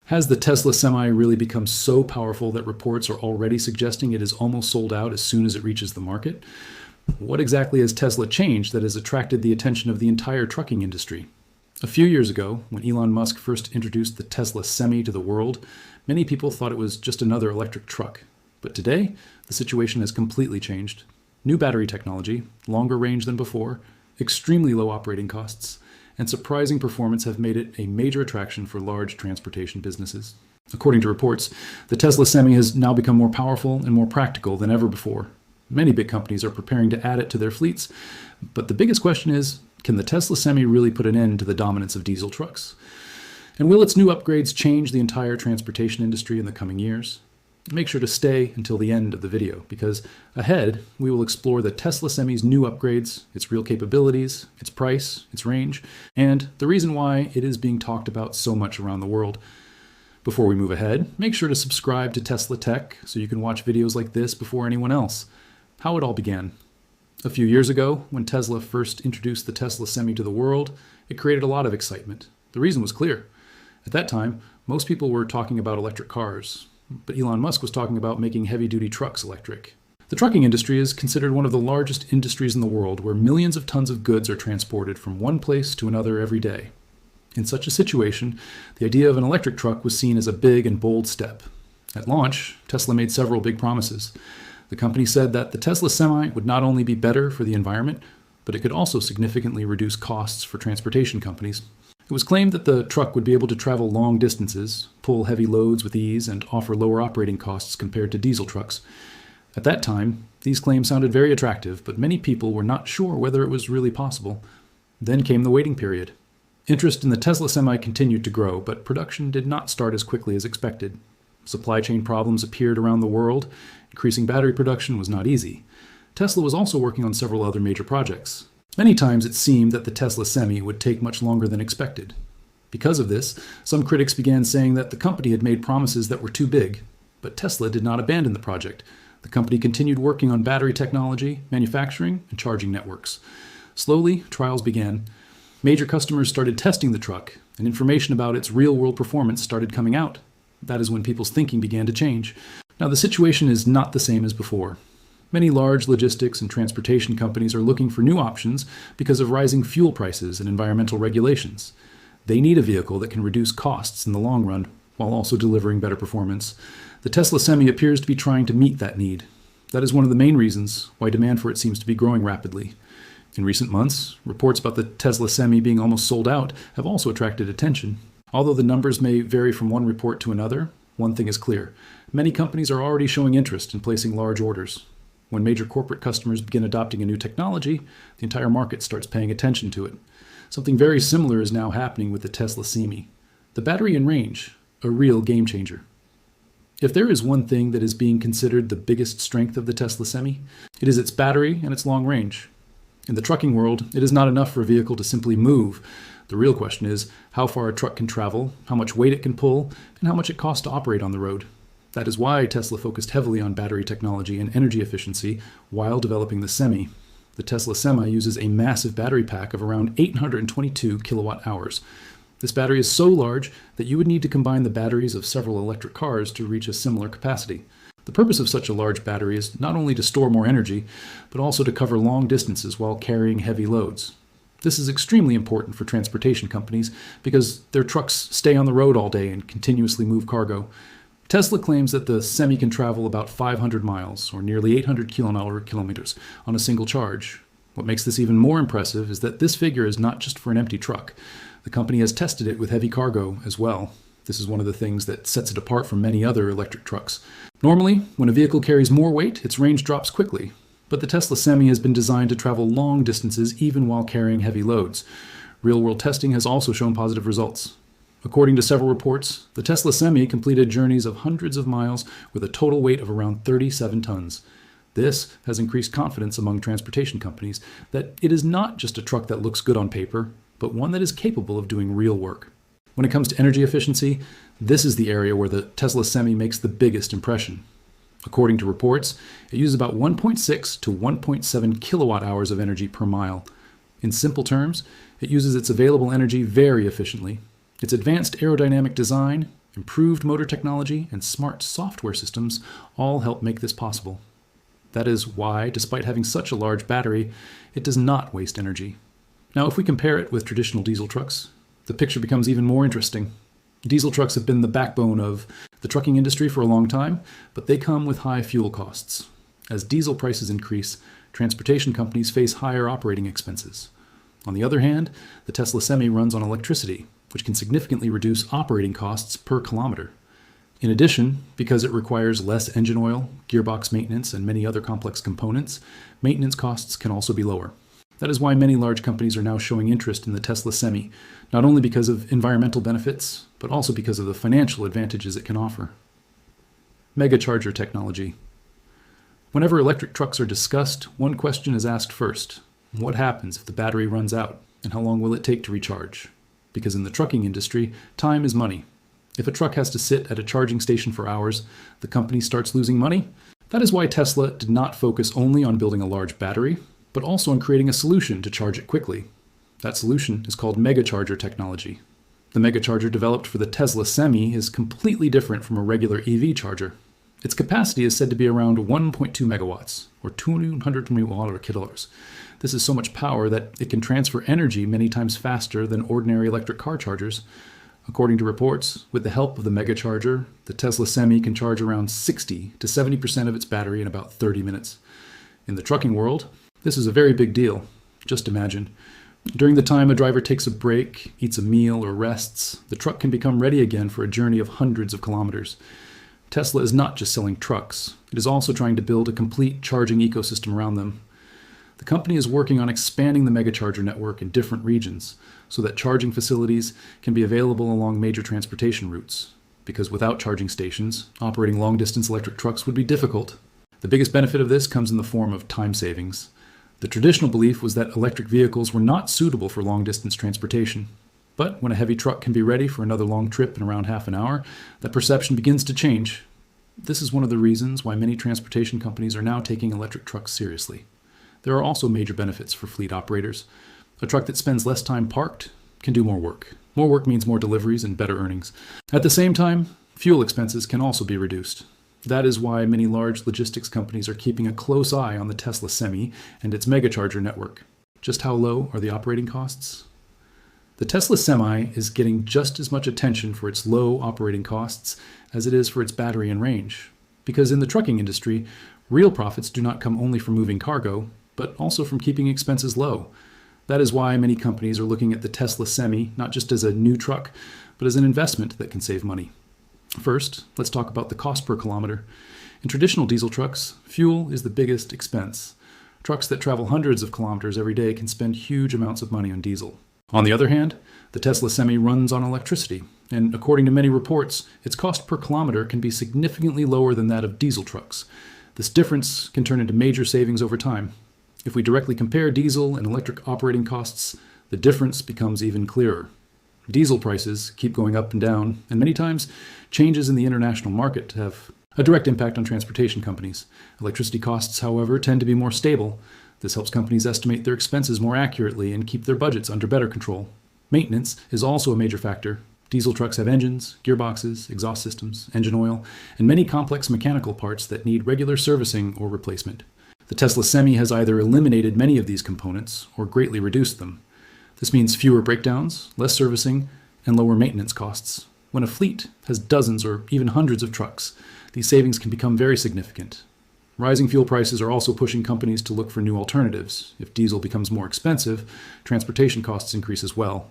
Has the Tesla Semi really become so powerful that reports are already suggesting it is almost sold out as soon as it reaches the market? What exactly has Tesla changed that has attracted the attention of the entire trucking industry? A few years ago, when Elon Musk first introduced the Tesla Semi to the world, many people thought it was just another electric truck. But today, the situation has completely changed. New battery technology, longer range than before, extremely low operating costs, and surprising performance have made it a major attraction for large transportation businesses. According to reports, the Tesla Semi has now become more powerful and more practical than ever before. Many big companies are preparing to add it to their fleets, but the biggest question is, can the Tesla Semi really put an end to the dominance of diesel trucks? And will its new upgrades change the entire transportation industry in the coming years? Make sure to stay until the end of the video, because ahead we will explore the Tesla Semi's new upgrades, its real capabilities, its price, its range, and the reason why it is being talked about so much around the world. Before we move ahead, make sure to subscribe to Tesla Tech so you can watch videos like this before anyone else. How it all began. A few years ago, when Tesla first introduced the Tesla Semi to the world, it created a lot of excitement. The reason was clear. At that time, most people were talking about electric cars, but Elon Musk was talking about making heavy-duty trucks electric. The trucking industry is considered one of the largest industries in the world, where millions of tons of goods are transported from one place to another every day. In such a situation, the idea of an electric truck was seen as a big and bold step. At launch, Tesla made several big promises. The company said that the Tesla Semi would not only be better for the environment, but it could also significantly reduce costs for transportation companies. It was claimed that the truck would be able to travel long distances, pull heavy loads with ease, and offer lower operating costs compared to diesel trucks. At that time, these claims sounded very attractive, but many people were not sure whether it was really possible. Then came the waiting period. Interest in the Tesla Semi continued to grow, but production did not start as quickly as expected. Supply chain problems appeared around the world. Increasing battery production was not easy. Tesla was also working on several other major projects. Many times it seemed that the Tesla Semi would take much longer than expected. Because of this, some critics began saying that the company had made promises that were too big. But Tesla did not abandon the project. The company continued working on battery technology, manufacturing, and charging networks. Slowly, trials began. Major customers started testing the truck, and information about its real-world performance started coming out. That is when people's thinking began to change. Now, the situation is not the same as before. Many large logistics and transportation companies are looking for new options because of rising fuel prices and environmental regulations. They need a vehicle that can reduce costs in the long run while also delivering better performance. The Tesla Semi appears to be trying to meet that need. That is one of the main reasons why demand for it seems to be growing rapidly. In recent months, reports about the Tesla Semi being almost sold out have also attracted attention. Although the numbers may vary from one report to another, one thing is clear. Many companies are already showing interest in placing large orders. When major corporate customers begin adopting a new technology, the entire market starts paying attention to it. Something very similar is now happening with the Tesla Semi. The battery and range, a real game changer. If there is one thing that is being considered the biggest strength of the Tesla Semi, it is its battery and its long range. In the trucking world, it is not enough for a vehicle to simply move. The real question is how far a truck can travel, how much weight it can pull, and how much it costs to operate on the road. That is why Tesla focused heavily on battery technology and energy efficiency while developing the Semi. The Tesla Semi uses a massive battery pack of around 822 kilowatt hours. This battery is so large that you would need to combine the batteries of several electric cars to reach a similar capacity. The purpose of such a large battery is not only to store more energy, but also to cover long distances while carrying heavy loads. This is extremely important for transportation companies because their trucks stay on the road all day and continuously move cargo. Tesla claims that the Semi can travel about 500 miles, or nearly 800 kilometers, on a single charge. What makes this even more impressive is that this figure is not just for an empty truck. The company has tested it with heavy cargo as well. This is one of the things that sets it apart from many other electric trucks. Normally, when a vehicle carries more weight, its range drops quickly. But the Tesla Semi has been designed to travel long distances even while carrying heavy loads. Real-world testing has also shown positive results. According to several reports, the Tesla Semi completed journeys of hundreds of miles with a total weight of around 37 tons. This has increased confidence among transportation companies that it is not just a truck that looks good on paper, but one that is capable of doing real work. When it comes to energy efficiency, this is the area where the Tesla Semi makes the biggest impression. According to reports, it uses about 1.6 to 1.7 kilowatt hours of energy per mile. In simple terms, it uses its available energy very efficiently. Its advanced aerodynamic design, Improved motor technology and smart software systems all help make this possible. That is why, despite having such a large battery, it does not waste energy. Now, if we compare it with traditional diesel trucks, the picture becomes even more interesting. Diesel trucks have been the backbone of the trucking industry for a long time, but they come with high fuel costs. As diesel prices increase, transportation companies face higher operating expenses. On the other hand, the Tesla Semi runs on electricity, which can significantly reduce operating costs per kilometer. In addition, because it requires less engine oil, gearbox maintenance, and many other complex components, maintenance costs can also be lower. That is why many large companies are now showing interest in the Tesla Semi, not only because of environmental benefits, but also because of the financial advantages it can offer. Megacharger technology. Whenever electric trucks are discussed, one question is asked first. What happens if the battery runs out, and how long will it take to recharge? Because in the trucking industry, time is money. If a truck has to sit at a charging station for hours, the company starts losing money. That is why Tesla did not focus only on building a large battery, but also on creating a solution to charge it quickly. That solution is called megacharger technology. The megacharger developed for the Tesla Semi is completely different from a regular EV charger. Its capacity is said to be around 1.2 megawatts, or 220 kilowatt. This is so much power that it can transfer energy many times faster than ordinary electric car chargers. According to reports, with the help of the megacharger, the Tesla Semi can charge around 60 to 70% of its battery in about 30 minutes. In the trucking world, this is a very big deal. Just imagine. During the time a driver takes a break, eats a meal, or rests, the truck can become ready again for a journey of hundreds of kilometers. Tesla is not just selling trucks. It is also trying to build a complete charging ecosystem around them. The company is working on expanding the megacharger network in different regions so that charging facilities can be available along major transportation routes. Because without charging stations, operating long-distance electric trucks would be difficult. The biggest benefit of this comes in the form of time savings. The traditional belief was that electric vehicles were not suitable for long-distance transportation. But when a heavy truck can be ready for another long trip in around half an hour, that perception begins to change. This is one of the reasons why many transportation companies are now taking electric trucks seriously. There are also major benefits for fleet operators. A truck that spends less time parked can do more work. More work means more deliveries and better earnings. At the same time, fuel expenses can also be reduced. That is why many large logistics companies are keeping a close eye on the Tesla Semi and its megacharger network. Just how low are the operating costs? The Tesla Semi is getting just as much attention for its low operating costs as it is for its battery and range. Because in the trucking industry, real profits do not come only from moving cargo, but also from keeping expenses low. That is why many companies are looking at the Tesla Semi not just as a new truck, but as an investment that can save money. First, let's talk about the cost per kilometer. In traditional diesel trucks, fuel is the biggest expense. Trucks that travel hundreds of kilometers every day can spend huge amounts of money on diesel. On the other hand, the Tesla Semi runs on electricity, and according to many reports, its cost per kilometer can be significantly lower than that of diesel trucks. This difference can turn into major savings over time. If we directly compare diesel and electric operating costs, the difference becomes even clearer. Diesel prices keep going up and down, and many times changes in the international market have a direct impact on transportation companies. Electricity costs, however, tend to be more stable. This helps companies estimate their expenses more accurately and keep their budgets under better control. Maintenance is also a major factor. Diesel trucks have engines, gearboxes, exhaust systems, engine oil, and many complex mechanical parts that need regular servicing or replacement. The Tesla Semi has either eliminated many of these components or greatly reduced them. This means fewer breakdowns, less servicing, and lower maintenance costs. When a fleet has dozens or even hundreds of trucks, these savings can become very significant. Rising fuel prices are also pushing companies to look for new alternatives. If diesel becomes more expensive, transportation costs increase as well.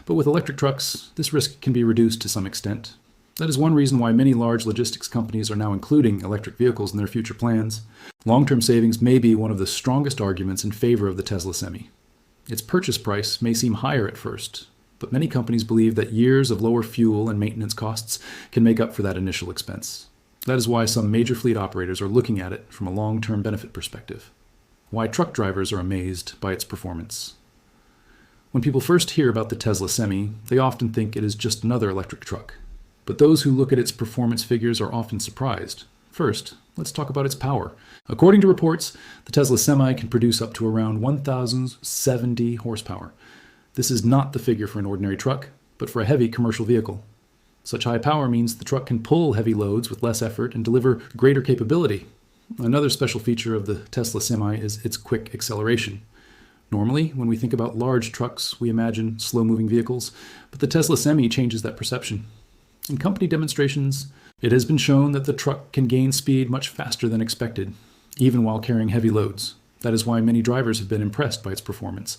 But with electric trucks, this risk can be reduced to some extent. That is one reason why many large logistics companies are now including electric vehicles in their future plans. Long-term savings may be one of the strongest arguments in favor of the Tesla Semi. Its purchase price may seem higher at first, but many companies believe that years of lower fuel and maintenance costs can make up for that initial expense. That is why some major fleet operators are looking at it from a long-term benefit perspective. Why truck drivers are amazed by its performance. When people first hear about the Tesla Semi, they often think it is just another electric truck. But those who look at its performance figures are often surprised. First, let's talk about its power. According to reports, the Tesla Semi can produce up to around 1,070 horsepower. This is not the figure for an ordinary truck, but for a heavy commercial vehicle. Such high power means the truck can pull heavy loads with less effort and deliver greater capability. Another special feature of the Tesla Semi is its quick acceleration. Normally, when we think about large trucks, we imagine slow-moving vehicles, but the Tesla Semi changes that perception. In company demonstrations, it has been shown that the truck can gain speed much faster than expected, even while carrying heavy loads. That is why many drivers have been impressed by its performance.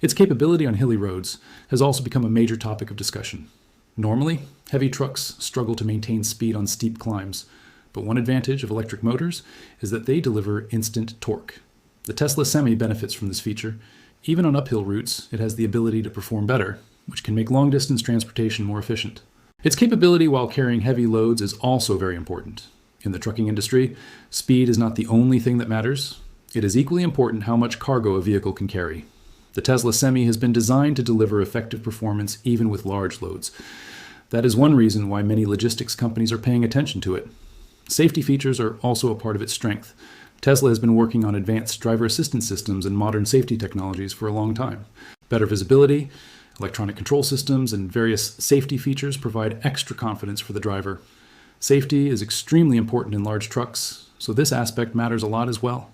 Its capability on hilly roads has also become a major topic of discussion. Normally, heavy trucks struggle to maintain speed on steep climbs, but one advantage of electric motors is that they deliver instant torque. The Tesla Semi benefits from this feature. Even on uphill routes, it has the ability to perform better, which can make long-distance transportation more efficient. Its capability while carrying heavy loads is also very important. In the trucking industry, speed is not the only thing that matters. It is equally important how much cargo a vehicle can carry. The Tesla Semi has been designed to deliver effective performance even with large loads. That is one reason why many logistics companies are paying attention to it. Safety features are also a part of its strength. Tesla has been working on advanced driver assistance systems and modern safety technologies for a long time. Better visibility, electronic control systems, and various safety features provide extra confidence for the driver. Safety is extremely important in large trucks, so this aspect matters a lot as well.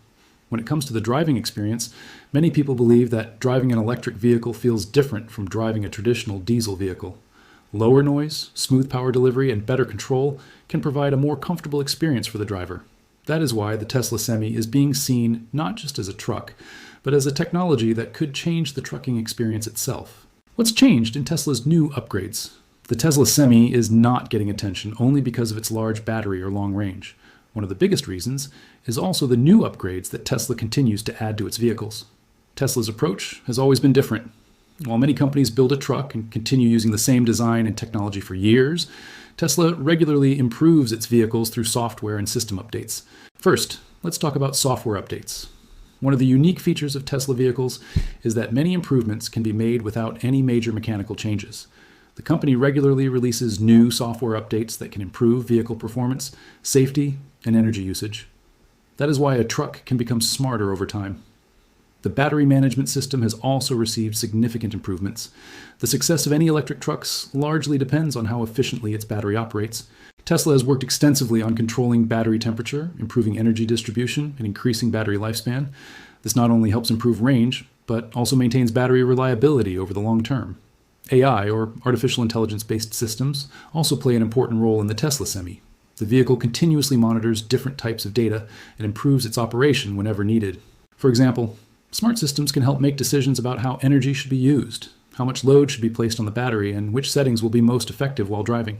When it comes to the driving experience, many people believe that driving an electric vehicle feels different from driving a traditional diesel vehicle. Lower noise, smooth power delivery, and better control can provide a more comfortable experience for the driver. That is why the Tesla Semi is being seen not just as a truck, but as a technology that could change the trucking experience itself. What's changed in Tesla's new upgrades? The Tesla Semi is not getting attention only because of its large battery or long range. One of the biggest reasons is also the new upgrades that Tesla continues to add to its vehicles. Tesla's approach has always been different. While many companies build a truck and continue using the same design and technology for years, Tesla regularly improves its vehicles through software and system updates. First, let's talk about software updates. One of the unique features of Tesla vehicles is that many improvements can be made without any major mechanical changes. The company regularly releases new software updates that can improve vehicle performance, safety, and energy usage. That is why a truck can become smarter over time. The battery management system has also received significant improvements. The success of any electric trucks largely depends on how efficiently its battery operates. Tesla has worked extensively on controlling battery temperature, improving energy distribution, and increasing battery lifespan. This not only helps improve range, but also maintains battery reliability over the long term. AI, or artificial intelligence-based systems, also play an important role in the Tesla Semi. The vehicle continuously monitors different types of data and improves its operation whenever needed. For example, smart systems can help make decisions about how energy should be used, how much load should be placed on the battery, and which settings will be most effective while driving.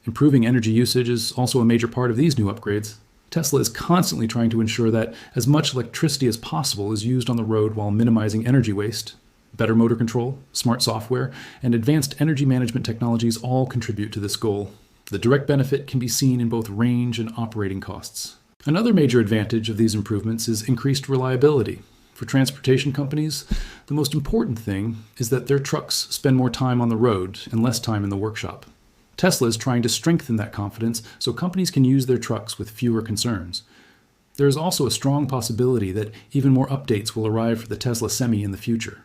Improving energy usage is also a major part of these new upgrades. Tesla is constantly trying to ensure that as much electricity as possible is used on the road while minimizing energy waste. Better motor control, smart software, and advanced energy management technologies all contribute to this goal. The direct benefit can be seen in both range and operating costs. Another major advantage of these improvements is increased reliability. For transportation companies, the most important thing is that their trucks spend more time on the road and less time in the workshop. Tesla is trying to strengthen that confidence so companies can use their trucks with fewer concerns. There is also a strong possibility that even more updates will arrive for the Tesla Semi in the future.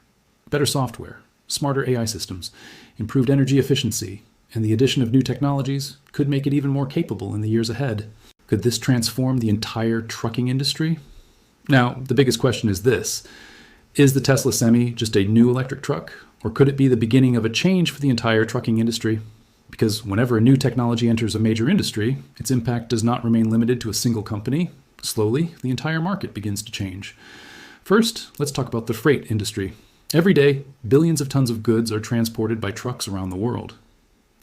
Better software, smarter AI systems, improved energy efficiency, and the addition of new technologies could make it even more capable in the years ahead. Could this transform the entire trucking industry? Now, the biggest question is this: is the Tesla Semi just a new electric truck, or could it be the beginning of a change for the entire trucking industry? Because whenever a new technology enters a major industry, its impact does not remain limited to a single company. Slowly, the entire market begins to change. First, let's talk about the freight industry. Every day, billions of tons of goods are transported by trucks around the world.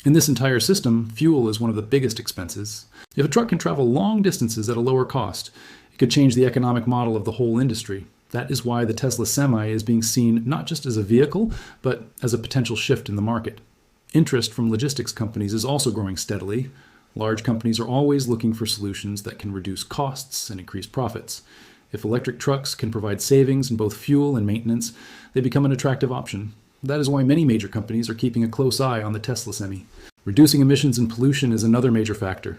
In this entire system, fuel is one of the biggest expenses. If a truck can travel long distances at a lower cost, it could change the economic model of the whole industry. That is why the Tesla Semi is being seen not just as a vehicle, but as a potential shift in the market. Interest from logistics companies is also growing steadily. Large companies are always looking for solutions that can reduce costs and increase profits. If electric trucks can provide savings in both fuel and maintenance, they become an attractive option. That is why many major companies are keeping a close eye on the Tesla Semi. Reducing emissions and pollution is another major factor.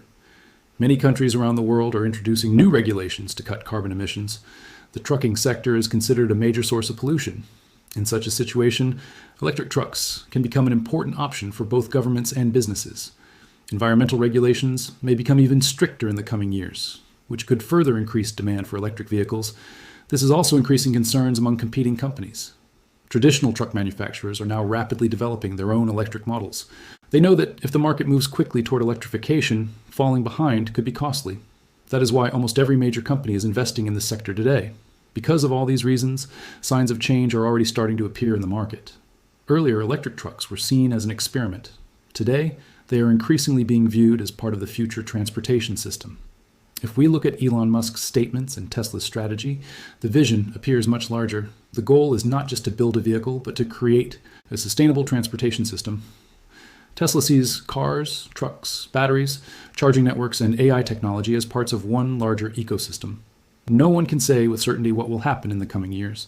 Many countries around the world are introducing new regulations to cut carbon emissions. The trucking sector is considered a major source of pollution. In such a situation, electric trucks can become an important option for both governments and businesses. Environmental regulations may become even stricter in the coming years, which could further increase demand for electric vehicles. This is also increasing concerns among competing companies. Traditional truck manufacturers are now rapidly developing their own electric models. They know that if the market moves quickly toward electrification, falling behind could be costly. That is why almost every major company is investing in this sector today. Because of all these reasons, signs of change are already starting to appear in the market. Earlier, electric trucks were seen as an experiment. Today, they are increasingly being viewed as part of the future transportation system. If we look at Elon Musk's statements and Tesla's strategy, the vision appears much larger. The goal is not just to build a vehicle, but to create a sustainable transportation system. Tesla sees cars, trucks, batteries, charging networks, and AI technology as parts of one larger ecosystem. No one can say with certainty what will happen in the coming years.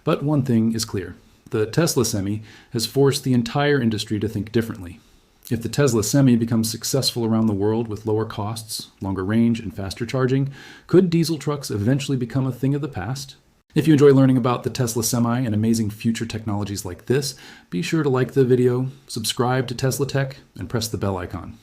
But one thing is clear. The Tesla Semi has forced the entire industry to think differently. If the Tesla Semi becomes successful around the world with lower costs, longer range, and faster charging, could diesel trucks eventually become a thing of the past? If you enjoy learning about the Tesla Semi and amazing future technologies like this, be sure to like the video, subscribe to Tesla Tech, and press the bell icon.